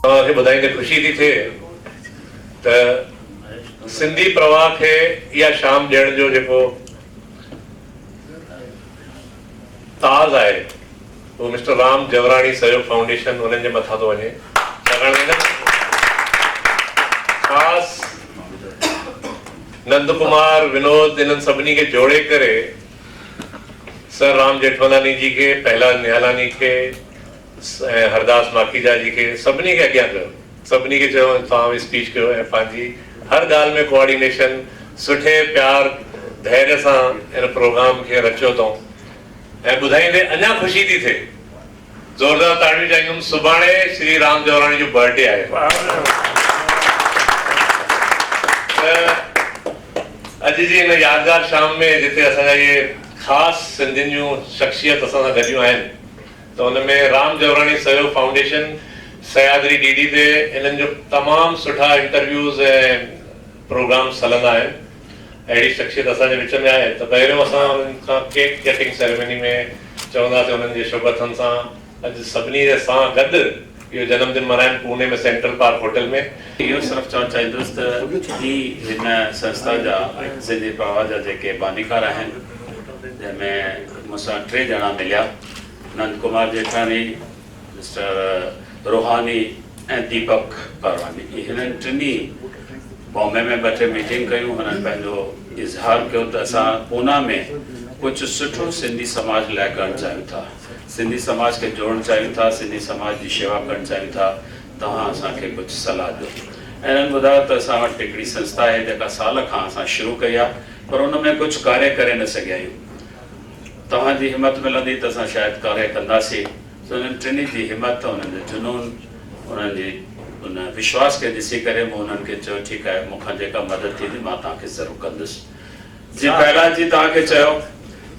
ॿुधाईंदे ख़ुशी थी थिए त सिंधी प्रवाह खे इहा शाम ॾियण जो जेको ताज़ आहे वो मिस्टर राम जवराणी सहयोग फाउंडेशन उन्हनि जे मथां थो वञे। छाकाणि ख़ासि नंद कुमार विनोद इन्हनि सभिनी खे जोड़े करे सर राम जेठमलानी जी खे, पहला निहालानी खे, हरदास माखीजा जी खे, सभिनी खे अॻियां कयो, सभिनी खे चयो तव्हां स्पीच कयो ऐं पंहिंजी हर ॻाल्हि में कोऑर्डिनेशन सुठे प्यार धैर्य सां इन प्रोग्राम खे रचियो अथऊं। ऐं ॿुधाईंदे अञा ख़ुशी थी थिए, ज़ोरदार ताड़ियूं चाहींदुमि, सुभाणे श्री राम जवराणी जो बर्थडे आहे। अॼु जी इन यादगार शाम में जिते असांजा इहे ख़ासि सिंधियुनि जूं शख़्सियत असां सां गॾियूं आहिनि, त हुनमें राम जवराणी सहयोग फाउंडेशन सयादरी डीडी ते इन्हनि जो तमामु सुठा इंटरव्यूज़ ऐं प्रोग्राम्स हलंदा आहिनि। अहिड़ी शख़्सियत असांजे विच में आहे त पहिरियों असां उन्हनि खां केक कटिंग सेरेमनी में चवंदासीं उन्हनि जे शुभ हथनि सां अॼु सभिनी सां गॾु इहो जनमदिन मल्हाइनि पुणे में सेंट्रल पार्क होटल में। इहो सिर्फ़ु चवणु चाहींदुसि त ही हिन संस्था जा सिंधी प्रवाह जा जेके बानीकार आहिनि, जंहिंमें मूंसां 3 ॼणा मिलिया, नंद कुमार जेठानी, मिस्टर रोहानी ऐं दीपक परवानी। हिननि टिनी बॉम्बे में 2-3 मीटिंग कयूं। हुननि पंहिंजो इज़हार कयो त असां पूना में कुझु सुठो सिंधी समाज लाइ करणु चाहियूं था, सिंधी समाज खे जोड़णु चाहियूं था, सिंधी समाज जी शेवा करणु चाहियूं था, तव्हां असांखे कुझु सलाह ॾियो। ऐं हिननि ॿुधायो त असां वटि हिकिड़ी संस्था आहे जेका साल खां असां शुरू कई आहे, पर हुन में कुझु कार्य करे न सघिया आहियूं। तव्हांजी हिमत मिलंदी त असां शायदि कार्य कंदासीं। उन्हनि टिनी जी हिमत, उन्हनि जो जुनून, उन्हनि जी उन विश्वास खे ॾिसी करे मूं उन्हनि खे चयो ठीकु आहे, मूंखां जेका मदद थींदी मां तव्हांखे ज़रूरु कंदुसि। जीअं पहिरां जी तव्हांखे चयो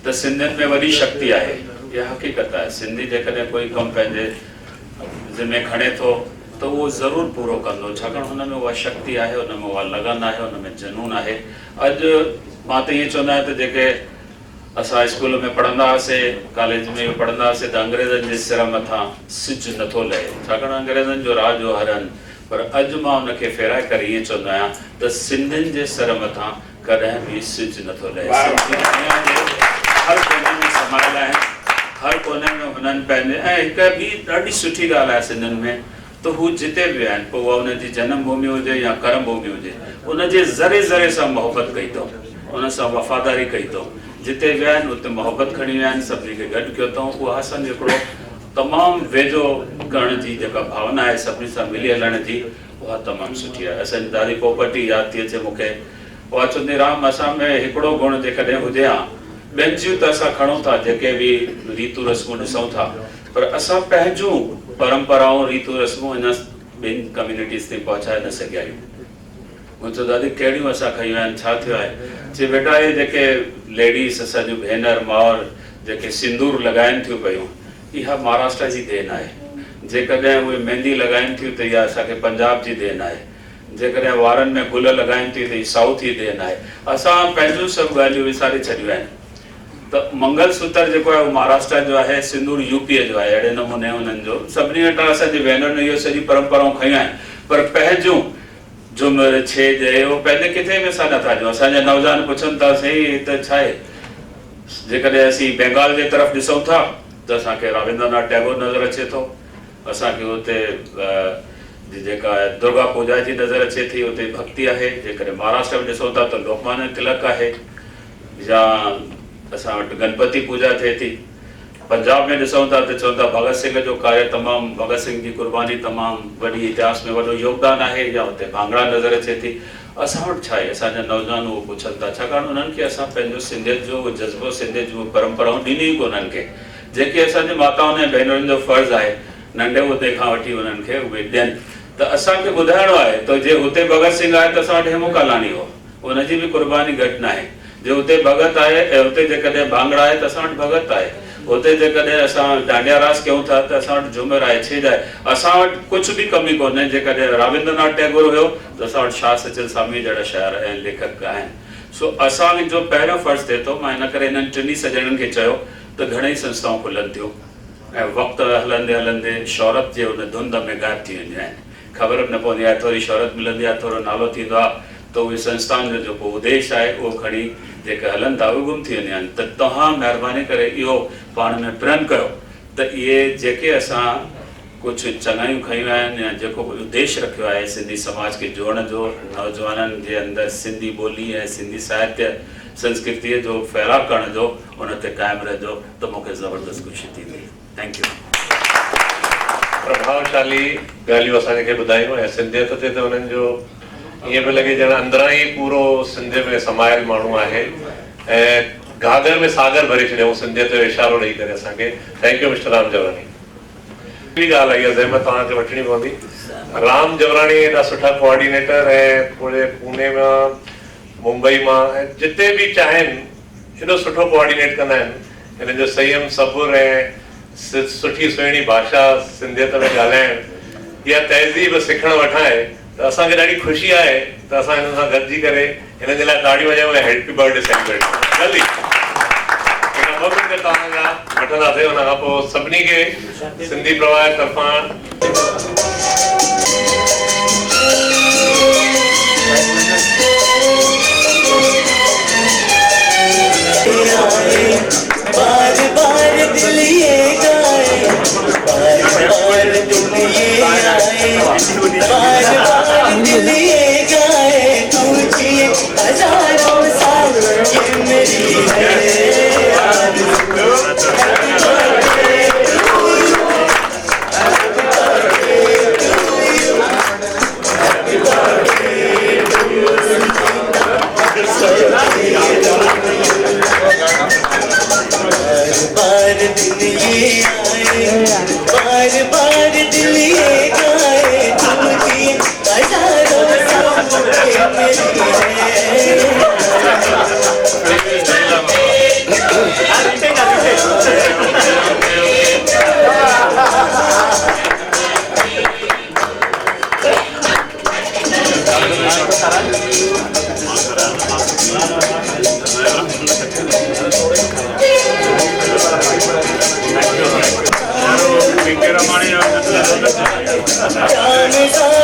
त सिंधियुनि में वॾी शक्ति आहे, इहा हक़ीक़त आहे। सिंधी जेकॾहिं कोई कमु पंहिंजे ज़िम्मे खणे थो त उहो ज़रूरु पूरो कंदो, छाकाणि हुन में उहा शक्ति आहे, हुन में उहा लगन आहे, हुन में जुनून आहे। अॼु मां त ईअं चवंदो आहियां त जेके असां स्कूल में पढ़ंदा हुआसीं, कॉलेज में पढ़ंदा हुआसीं, त अंग्रेज़नि जे सिर मथां सिज नथो लहे, छाकाणि अंग्रेज़नि जो राज हो हरनि। पर अॼु मां हुनखे फेराए करे ईअं चवंदो आहियां त सिंधियुनि जे सिर मथां कॾहिं बि सिज नथो लहे। हर कोने में समायल आहिनि, हर कोने में हुननि पंहिंजे। ऐं हिकु ॿी ॾाढी सुठी ॻाल्हि आहे सिंधियुनि में, त हू जिते बि आहिनि, पोइ उहा हुनजी जनम भूमि हुजे या कर्म भूमि हुजे, उनजे ज़रे ज़रे सां मोहबत कई अथऊं, उन सां वफ़ादारी कई अथऊं। जिते विया आहिनि उते मोहबत खणी विया आहिनि, सभिनी खे गॾु कयो अथऊं। उहा असांजो हिकिड़ो तमामु वेझो करण जी जेका भावना आहे, सभिनी सां मिली हलण जी, उहा तमामु सुठी आहे। असांजी दादी पोपटी यादि थी अचे मूंखे, उहा चवंदी राम असां में हिकिड़ो गुण जेकॾहिं हुजे हा, ॿियनि जूं त असां खणूं था, जेके बि रीतू रस्मूं ॾिसूं था, पर असां पंहिंजूं परंपराऊं रीतू रस्मूं इन ॿिनि कम्यूनिटीज़ ताईं पहुचाए न सघिया आहियूं। मूं चयो दादी कहिड़ियूं असां खयूं आहिनि, छा थियो आहे? चई बेटा इहे जेके लेडीज़ असांजूं भेनर माउर जेके सिंदूर लॻाइनि थियूं पियूं, इहा महाराष्ट्र जी देन आहे। जेकॾहिं उहे मेहंदी लॻाइनि थियूं त इहा असांखे पंजाब जी देन आहे। जेकॾहिं वारनि में गुल लॻाइनि थियूं त हीअ साउथ जी देन आहे। असां पंहिंजूं सभु ॻाल्हियूं विसारे छॾियूं आहिनि। त मंगल सूत्र जेको आहे उहो महाराष्ट्र जो आहे, सिंदूर यूपीअ जो आहे। अहिड़े नमूने हुननि जो सभिनी वटां असांजी भेनरुनि इहो सॼी परंपराऊं खयूं आहिनि, पर पंहिंजूं झुमर छेज उहो पंहिंजे किथे बि असां नथा ॾियूं। असांजा नौजवान पुछनि था साईं त छा आहे? जेकॾहिं असीं बंगाल जे तरफ़ ॾिसूं था त असांखे रविंद्रनाथ टैगोर नज़र अचे थो, असांखे हुते जेका दुर्गा पूजा जी नज़र अचे थी, हुते भक्ति आहे। जेकॾहिं महाराष्ट्र में ॾिसूं था त लोकमान्य तिलक आहे, या असां वटि गणपति पूजा थिए थी। पंजाब में ॾिसूं था त चवनि था भगत सिंह जो कार्य तमामु, भगत सिंह जी कुर्बानी तमामु वॾी इतिहास में वॾो योगदानु आहे, या हुते भांगड़ा नज़र अचे थी। असां वटि छा आहे? असांजा नौजवान उहो पुछनि था, छाकाणि उन्हनि खे असां पंहिंजो सिंधियत जो जज़्बो, सिंधियत जूं परंपराऊं ॾिनी ई कोन्हनि खे, जेके असांजे माताउनि ऐं भेनरुनि जो फ़र्ज़ु आहे नंढे उहिदे खां वठी उन्हनि खे उहे ॾियनि। त असांखे ॿुधाइणो आहे त जे हुते भगत सिंह आहे त असां वटि हेमू कालाणी हो, उनजी बि कुर्बानी घटि न आहे। जे हुते भगत आहे ऐं हुते जेकॾहिं भांगड़ा आहे त असां वटि भगत आहे। हुते जेकॾहिं असां डांडिया रास कयूं था त असां वटि झूमर आहे, छेज आहे। असां वटि कुझु बि कमी कोन्हे। जेकॾहिं रविंद्रनाथ टैगोर हुयो त असां वटि शाह सचिन स्वामी जहिड़ा शाइर ऐं लेखक आहिनि। सो असांजो पहिरियों फ़र्ज़ु थिए थो, मां हिन करे हिननि टिनी सॼणनि खे चयो त घणेई संस्थाऊं खुलनि थियूं ऐं वक़्तु हलंदे हलंदे शौहरत जे हुन धुंध में ग़ाइबु थी वेंदियूं आहिनि। ख़बर बि न पवंदी आहे, थोरी शोहरत मिलंदी आहे, थोरो नालो थींदो आहे, त उहे संस्थाउनि जो जेको उद्देश्य आहे उहो खणी जेके हलनि था उहे गुम थी वेंदियूं आहिनि। त तव्हां महिरबानी करे इहो पाण में प्रण कयो त इहे जेके असां कुझु चङायूं खयूं आहिनि या जेको उद्देश्य रखियो आहे सिंधी समाज खे जोड़ण जो, नौजवाननि जे अंदरि सिंधी ॿोली ऐं सिंधी साहित्य संस्कृतीअ जो फैलाव करण जो, उन ते क़ाइमु रहिजो त मूंखे ज़बरदस्त ख़ुशी थींदी। Thank U. प्रभावशाली ॻाल्हियूं असांखे ॿुधायूं ऐं सिंधियत ते त उन्हनि जो ईअं पियो लॻे ॼण अंदरां ई पूरो सिंध में समायल माण्हू आहे ऐं घाघर में सागर भरे छॾियऊं सिंधियत जो इशारो ॾेई करे असांखे। Thank you mister Ram Jawrani. ॿी ॻाल्हि आई आहे ज़हमत तव्हांखे वठणी पवंदी। राम जवरानी एॾा सुठा कोऑर्डिनेटर ऐं पूरे पुणे मां, मुंबई मां ऐं जिते बि चाहिनि एॾो सुठो कोऑर्डिनेट कंदा आहिनि। हिन जो संयम सबुर ऐं सुठी सुहिणी भाषा सिंधियत में ॻाल्हाइण, इहा तहज़ीब सिखण वठां आहे त असांखे ॾाढी ख़ुशी आहे त असां हिन सां गॾिजी करे हिन जे लाइ ताड़ियूं वॼायूं ऐं हैप्पी बर्थडे सेलिब्रेट जल्दी तव्हांजा वठंदासीं। हुन खां पोइ सभिनी खे सिंधी प्रवाह तरफ़ां Ramanuja